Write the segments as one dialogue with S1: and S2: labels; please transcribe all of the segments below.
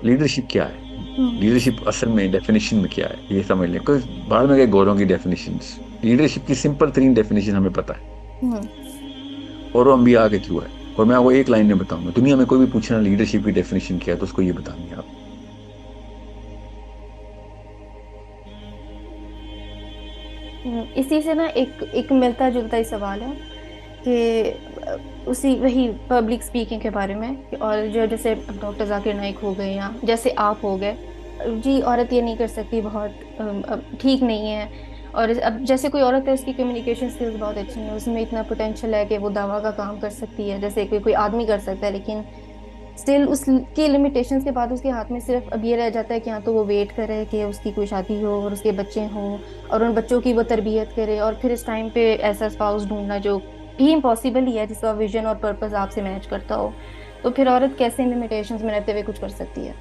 S1: Leadership کیا ہے،
S2: ہوں،
S1: لیڈرشپ اصل میں ڈیفینیشن میں کیا ہے یہ سمجھ لیں. کوئی بعد میں گئے گوروں کی ڈیفینیشنز، لیڈرشپ کی سمپل ترین ڈیفینیشن ہمیں پتہ ہے،
S2: ہوں،
S1: اور وہ انبیاء کے تھرو ہے. اور میں آپ کو ایک لائن میں بتاؤں گا، دنیا میں کوئی بھی پوچھنا لیڈرشپ کی ڈیفینیشن کیا ہے تو اس کو یہ بتانی ہے آپ.
S2: اسی سے نا ایک ایک ملتا جلتا ہی سوال ہے کہ اسی وہی پبلک اسپیکنگ کے بارے میں اور جو جیسے ڈاکٹر ذاکر نائک ہو گئے یا جیسے آپ ہو گئے. جی عورت یہ نہیں کر سکتی، بہت ٹھیک نہیں ہے. اور اب جیسے کوئی عورت ہے، اس کی کمیونیکیشن اسکلز بہت اچھی ہیں، اس میں اتنا پوٹینشیل ہے کہ وہ دوا کا کام کر سکتی ہے جیسے کوئی آدمی کر سکتا ہے. لیکن اسٹل اس کی لمیٹیشنس کے بعد اس کے ہاتھ میں صرف اب یہ رہ جاتا ہے کہ ہاں تو وہ ویٹ کرے کہ اس کی کوئی شادی ہو اور اس کے بچے ہوں اور ان بچوں کی وہ تربیت کرے، اور پھر اس ٹائم پہ ایسا اسپاؤس ڈھونڈنا جو بھی امپاسبل ہی ہے، جس کا ویژن اور پرپز آپ سے میچ کرتا ہو. تو پھر عورت کیسے لمیٹیشنز میں رہتے ہوئے کچھ کر سکتی ہے؟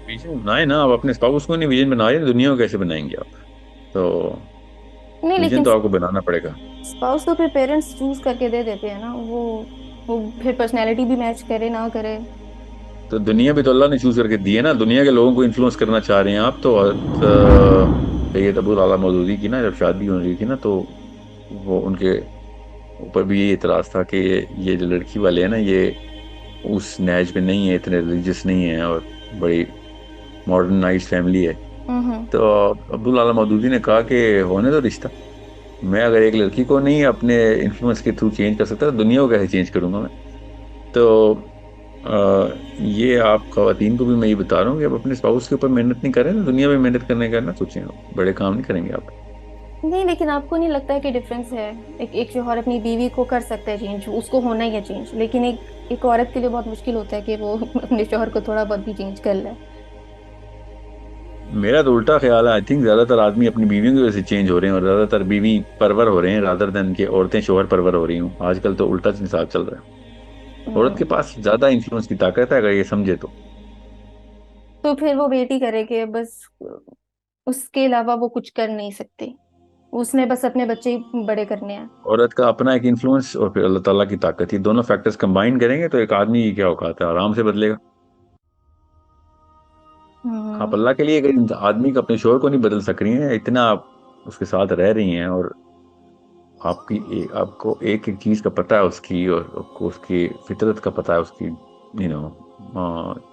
S1: ویژن بنائے نا آپ، اپنے اسپاؤس کو نہیں ویژن بنائے، دنیا کو کیسے بنائیں گے آپ؟ تو
S2: نہیں
S1: ویژن
S2: لیکن
S1: تو آپ کو بنانا پڑے گا.
S2: اسپاؤس تو پھر پیرنٹس چوز کر کے دے دیتے ہیں نا، وہ پھر پرسنالٹی بھی میچ کرے نہ کرے.
S1: تو دنیا بھی تو اللہ نے چوز کر کے دی ہے نا، دنیا کے لوگوں کو انفلوئنس کرنا چاہ رہے ہیں آپ تو. سید ابو الاعلیٰ مودودی کی نا جب شادی ہو رہی تھی نا، تو وہ ان کے اوپر بھی یہ اعتراض تھا کہ یہ جو لڑکی والے ہیں نا، یہ اس نہج پہ نہیں ہے، اتنے ریلیجس نہیں ہے، اور بڑی ماڈرنائز فیملی ہے.
S2: ہوں،
S1: تو ابو الاعلیٰ مودودی نے کہا کہ ہونے دو رشتہ، میں اگر ایک لڑکی کو نہیں اپنے انفلوئنس کے تھرو چینج کر سکتا تو دنیا کو کیسے چینج کروں گا میں؟ تو یہ آپ خواتین کو بھی میں یہ بتا رہا ہوں کہ اب اپنے اسپاؤس کے اوپر محنت نہیں کریں تو دنیا میں محنت کرنے کا نہ سوچیں، بڑے کام نہیں کریں گے آپ.
S2: نہیں لیکن آپ کو نہیں لگتا ہے کہ ڈفرینس ہے؟ ایک شوہر اپنی بیوی کو کر سکتا ہے چینج، اس کو ہونا ہی ہے چینج، لیکن ایک عورت کے لیے بہت مشکل ہوتا ہے کہ وہ اپنے شوہر کو تھوڑا بہت بھی چینج کر لے.
S1: میرا تو الٹا خیال ہے، آئی تھنک زیادہ تر آدمی اپنی بیویوں کی وجہ سے چینج ہو رہے ہیں، اور زیادہ تر بیوی پرور ہو رہے ہیں رادر دن کے عورتیں شوہر پرور ہو رہی ہوں. آج کل تو الٹا حساب چل رہا ہے، عورت
S2: ہوں،
S1: کے پاس زیادہ انفلوئنس کی طاقت ہے اگر یہ سمجھے تو.
S2: تو پھر وہ ویٹ ہی کرے کہ بس اس کے علاوہ وہ کچھ کر نہیں سکتی، اس نے بس اپنے بچے ہی بڑے کرنے ہیں.
S1: عورت کا اپنا ایک انفلوئنس اور پھر اللہ تعالیٰ کی طاقت، یہ دونوں فیکٹرز کمبائن کریں گے تو ایک آدمی کی کیا اوقات ہے، آرام سے بدلے گا. آپ
S2: ہوں،
S1: اللہ کے لیے اگر آدمی کا اپنے شوہر کو نہیں بدل سک رہی ہیں، اتنا آپ اس کے ساتھ رہ رہی ہیں، اور آپ کو ایک ایک چیز کا پتہ ہے اس کی، اور آپ کو اس کی فطرت کا پتہ ہے، اس کی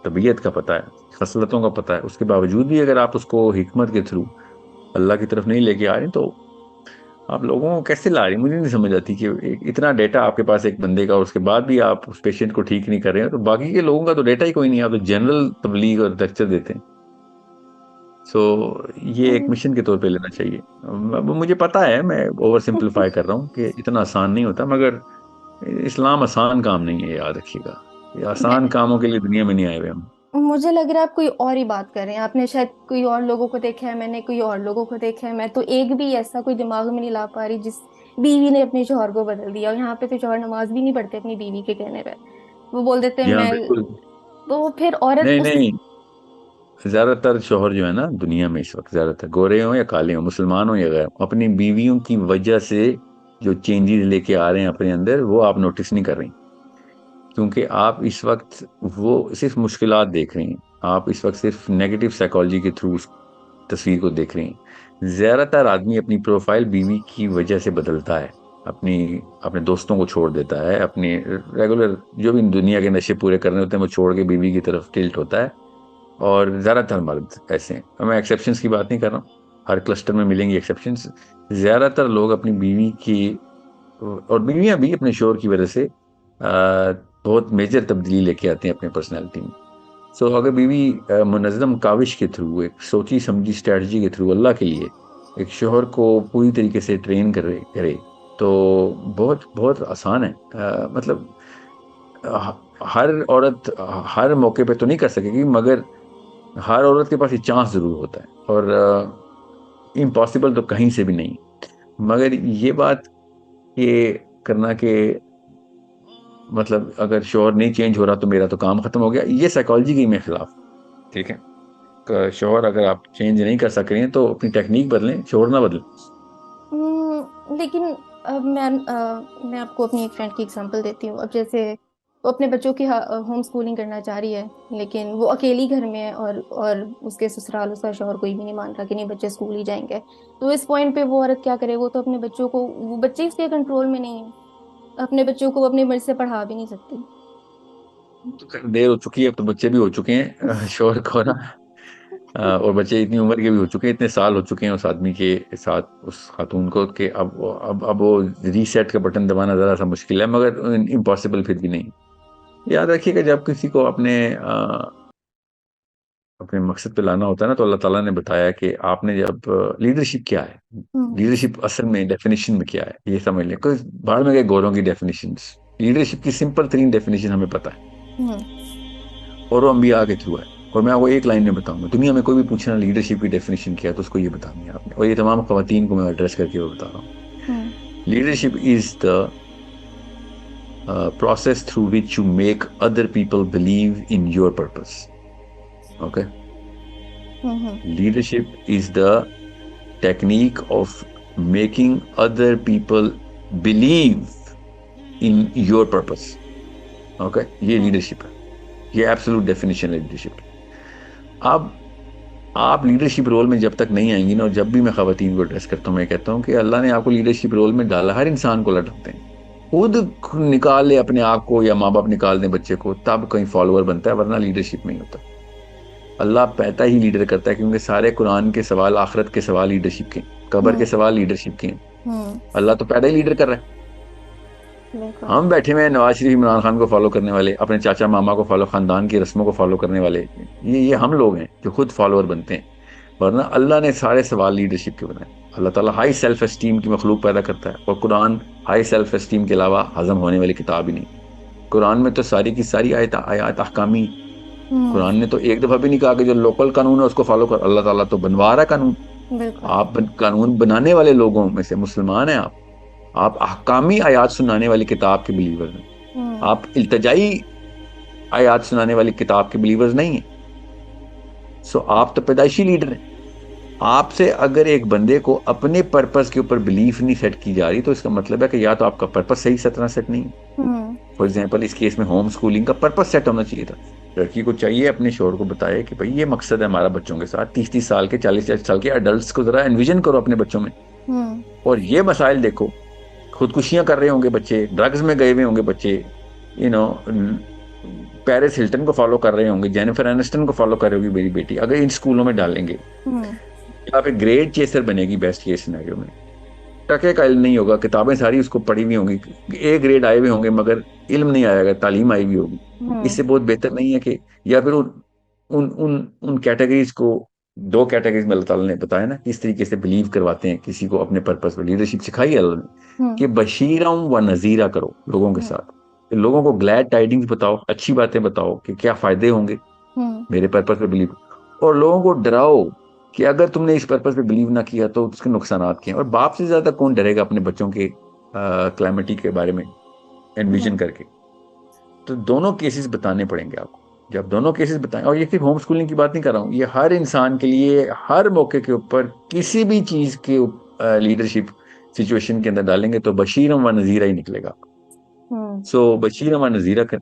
S1: طبیعت کا پتہ ہے، خصلتوں کا پتہ ہے، اس کے باوجود بھی اگر آپ اس کو حکمت کے تھرو اللہ کی طرف نہیں لے کے آ رہے تو آپ لوگوں کو کیسے لا رہی ہیں؟ مجھے نہیں سمجھ آتی کہ اتنا ڈیٹا آپ کے پاس ایک بندے کا، اور اس کے بعد بھی آپ اس پیشنٹ کو ٹھیک نہیں کر رہے ہیں، تو باقی کے لوگوں کا تو ڈیٹا ہی کوئی نہیں ہے، آپ تو جنرل تبلیغ اور لیکچر دیتے ہیں. سو یہ ایک مشن کے طور پہ لینا چاہیے. مجھے پتا ہے میں اوور سمپلیفائی کر رہا ہوں کہ اتنا آسان نہیں ہوتا، مگر اسلام آسان کام نہیں ہے، یاد رکھیے گا. یہ آسان کاموں کے لیے دنیا میں نہیں آئے ہوئے ہم.
S2: مجھے لگ رہا ہے آپ کوئی اور ہی بات کر رہے ہیں، آپ نے شاید کوئی اور لوگوں کو دیکھا ہے، میں نے کوئی اور لوگوں کو دیکھا ہے، میں تو ایک بھی ایسا کوئی دماغ میں نہیں لا پا رہی جس بیوی نے اپنے شوہر کو بدل دیا. اور یہاں پہ تو شوہر نماز بھی نہیں پڑھتے اپنی بیوی کے کہنے پہ، وہ بول دیتے ہیں
S1: جی ہاں
S2: میں.
S1: بالکل.
S2: تو پھر عورت
S1: نہیں
S2: اس.
S1: نہیں، زیادہ تر شوہر جو ہے نا دنیا میں اس وقت، زیادہ تر گورے ہوں یا کالے ہوں، مسلمان ہوں یا غیر، اپنی بیویوں کی وجہ سے جو چینجز لے کے آ رہے ہیں اپنے اندر، وہ آپ نوٹس نہیں کر رہی، کیونکہ آپ اس وقت وہ صرف مشکلات دیکھ رہی ہیں. آپ اس وقت صرف نیگیٹو سائیکالوجی کے تھرو اس تصویر کو دیکھ رہی ہیں. زیادہ تر آدمی اپنی پروفائل بیوی کی وجہ سے بدلتا ہے، اپنے دوستوں کو چھوڑ دیتا ہے، اپنی ریگولر جو بھی دنیا کے نشے پورے کرنے ہوتے ہیں وہ چھوڑ کے بیوی کی طرف ٹلٹ ہوتا ہے. اور زیادہ تر مرد ایسے ہیں، اور میں ایکسیپشنز کی بات نہیں کر رہا ہوں، ہر کلسٹر میں ملیں گی ایکسیپشنز. زیادہ تر لوگ اپنی بیوی کی، اور بیویاں بھی اپنے شوہر کی وجہ سے بہت میجر تبدیلی لے کے آتے ہیں اپنے پرسنالٹی میں. سو اگر بیوی منظم کاوش کے تھرو، ایک سوچی سمجھی اسٹریٹجی کے تھرو اللہ کے لیے ایک شوہر کو پوری طریقے سے ٹرین کرے تو بہت بہت آسان ہے. مطلب ہر عورت ہر موقع پہ تو نہیں کر سکے گی، مگر ہر عورت کے پاس یہ چانس ضرور ہوتا ہے، اور امپاسبل تو کہیں سے بھی نہیں. مگر یہ بات یہ کرنا کہ مطلب اگر شوہر نہیں چینج ہو رہا تو میرا تو کام ختم ہو گیا، یہ سائیکالوجی کی میں خلاف. ٹھیک ہے، شوہر اگر آپ چینج نہیں کر سک رہے ہیں تو اپنی ٹیکنیک بدلیں، شوہر نہ بدلیں.
S2: لیکن اب میں آپ کو اپنی ایک فرینڈ کی اگزامپل دیتی ہوں. اب جیسے وہ اپنے بچوں کی ہوم اسکولنگ کرنا چاہ رہی ہے، لیکن وہ اکیلی گھر میں ہے، اور اس کے سسرال، اس کا شوہر کوئی بھی نہیں مان رہا کہ نہیں بچے اسکول ہی جائیں گے. تو اس پوائنٹ پہ وہ عورت کیا کرے؟ وہ تو اپنے بچوں کو، وہ بچے اس کے کنٹرول میں نہیں ہے، اپنے بچوں کو وہ اپنی مرضی سے پڑھا بھی نہیں سکتی.
S1: تو دیر ہو چکی ہے، اب تو بچے بھی ہو چکے ہیں شوہر کو نا، اور بچے اتنی عمر کے بھی ہو چکے ہیں، اتنے سال ہو چکے ہیں اس آدمی کے ساتھ، اس خاتون کو، کہ اب وہ ریسیٹ کا بٹن دبانا ذرا سا مشکل ہے، مگر امپاسبل پھر بھی نہیں. یاد رکھیے کہ جب کسی کو اپنے مقصد پہ لانا ہوتا ہے نا، تو اللہ تعالیٰ نے بتایا کہ آپ نے جب لیڈرشپ کیا ہے، لیڈرشپ اصل میں ڈیفینیشن میں کیا ہے یہ سمجھ لیں. کوئی باہر میں گئے گوروں کی ڈیفینیشنز، لیڈرشپ کی سمپل ترین ڈیفینیشن ہمیں پتہ ہے، اور وہ انبیاء کے تھرو ہے. اور میں آپ کو ایک لائن میں بتاؤں گا، دنیا میں کوئی بھی پوچھنا لیڈرشپ کی ڈیفینیشن کیا ہے تو اس کو یہ بتانی ہے آپ نے، اور یہ تمام خواتین کو میں ایڈریس کر کے وہ بتا رہا ہوں. Leadership is the process through which you make other people believe in your purpose. Okay? Leadership is the technique of making other people believe in your purpose. Okay? یہ لیڈرشپ ہے، یہ ایبسولوٹ ڈیفینیشن ہے leadership. اب آپ leadership role میں جب تک نہیں آئیں گی نا، اور جب بھی میں خواتین کو ایڈریس کرتا ہوں میں کہتا ہوں کہ اللہ نے آپ کو لیڈرشپ رول میں ڈالا، ہر انسان کو لٹکتے ہیں، خود نکال لے اپنے آپ کو یا ماں باپ نکال دیں بچے کو تب کہیں فالوور بنتا ہے، ورنہ لیڈرشپ نہیں ہوتا. اللہ پیدا ہی لیڈر کرتا ہے، کیونکہ سارے قرآن کے سوال، آخرت کے سوال لیڈرشپ کے، قبر کے سوال لیڈرشپ کے ہیں. اللہ تو پیدا ہی لیڈر کر رہا ہے. ہم بیٹھے ہوئے ہیں نواز شریف عمران خان کو فالو کرنے والے، اپنے چاچا ماما کو فالو، خاندان کی رسموں کو فالو کرنے والے، یہ ہم لوگ ہیں جو خود فالوور بنتے ہیں، ورنہ اللہ نے سارے سوال لیڈرشپ کے بنائے. اللہ تعالیٰ ہائی سیلف اسٹیم کی مخلوق پیدا کرتا ہے، اور قرآن ہائی سیلف اسٹیم کے علاوہ ہضم ہونے والی کتاب ہی نہیں. قرآن میں تو ساری کی ساری آیات احکامی، قرآن نے تو ایک دفعہ بھی نہیں کہا کہ جو لوکل قانون ہے اس کو فالو کر. اللہ تعالیٰ تو بنوا رہا ہے قانون. آپ قانون بنانے والے لوگوں میں سے مسلمان ہیں، آپ احکامی آیات سنانے والی کتاب کے بلیور ہیں، آپ التجائی آیات سنانے والی کتاب کے بلیورز نہیں ہیں. سو آپ تو پیدائشی لیڈر ہیں. آپ سے اگر ایک بندے کو اپنے پرپس کے اوپر بلیف نہیں سیٹ کی جا رہی تو اس کا مطلب ہے کہ یا تو آپ کا پرپس صحیح طرح سیٹ نہیں ہے. فار ایگزامپل اس کیس میں ہوم سکولنگ کا پرپس سیٹ ہونا چاہیے تھا. لڑکی کو چاہیے اپنے شوہر کو بتائے کہ بھائی یہ مقصد ہے ہمارا بچوں کے ساتھ، 30 سال کے 40 سال کے ایڈلٹس کو ذرا انویژن کرو اپنے بچوں میں، اور یہ مسائل دیکھو. خودکشیاں کر رہے ہوں گے بچے، ڈرگز میں گئے ہوئے ہوں گے بچے، پیرس ہلٹن کو فالو کر رہے ہوں گے، جینیفر اینسٹن کو فالو کر رہی ہوگی میری بیٹی. اگر ان سکولوں میں ڈالیں گے یہاں پہ گریڈ چیسر بنے گی بیسٹ کیس سینیریو میں. ٹکے کا علم نہیں ہوگا، کتابیں ساری اس کو پڑھی ہوئی ہوں گی، اے گریڈ آئے ہوئے ہوں گے مگر علم نہیں آئے گا، تعلیم آئی ہوئی ہوگی. اس سے بہت بہتر نہیں ہے کہ، یا پھر ان کیٹیگریز کو، 2 کیٹیگریز میں اللہ تعالیٰ نے بتایا نا کس طریقے سے بلیو کرواتے ہیں کسی کو اپنے پرپس پہ. لیڈرشپ سکھائی ہے اللہ نے کہ بشیرا و نذیرا کرو لوگوں کے ساتھ، لوگوں کو گلیڈ ٹائڈنگز بتاؤ، اچھی باتیں بتاؤ کہ کیا فائدے ہوں گے میرے پرپس پہ بلیو، اور لوگوں کو ڈراؤ کہ اگر تم نے اس پرپس پہ بلیو نہ کیا تو اس کے نقصانات کیا ہیں. اور باپ سے زیادہ کون ڈرے گا اپنے بچوں کے کلیمٹی کے بارے میں انویژن کر کے. تو دونوں کیسز بتانے پڑیں گے آپ کو. جب دونوں کیسز بتائیں، اور یہ صرف ہوم سکولنگ کی بات نہیں کر رہا ہوں، یہ ہر انسان کے لیے ہر موقع کے اوپر کسی بھی چیز کے لیڈرشپ سچویشن کے اندر ڈالیں گے تو بشیرم و نذیرہ ہی نکلے گا. سو بشیرم و نذیرہ کر.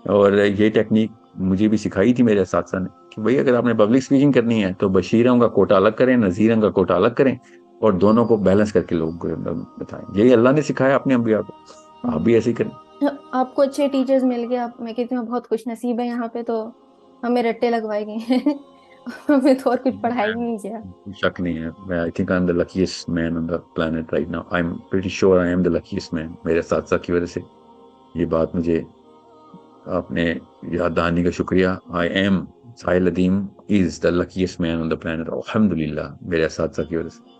S1: اور یہ ٹیکنیک مجھے بھی سکھائی تھی میرے اساتذہ نے کہ بھئی اگر آپ نے پبلک اسپیکنگ کرنی ہے تو بشیروں کا کوٹا الگ کریں، نذیروں کا کوٹا الگ کریں، اور دونوں کو بیلنس کر کے لوگوں کو بتائیں. یہی اللہ نے سکھایا اپنے انبیاء کو، آپ بھی ایسے ہی کریں.
S2: آپ کو اچھے ٹیچرز مل گئے، میں کہتی ہوں بہت خوش نصیب ہے یہاں پہ، تو ہمیں رٹے لگوائے گئے ہیں ہمیں تو اور کچھ پڑھائی نہیں گیا.
S1: شک نہیں ہے. I think I'm the luckiest man on the planet right now. I'm pretty sure I am the luckiest man. میرے اساتذہ کی وجہ سے یہ بات مجھے آپ نے یاد دہانی کا شکریہ. I am Sahil Nadeem is the luckiest man on the planet. الحمدللہ میرے اساتذہ کی وجہ سے.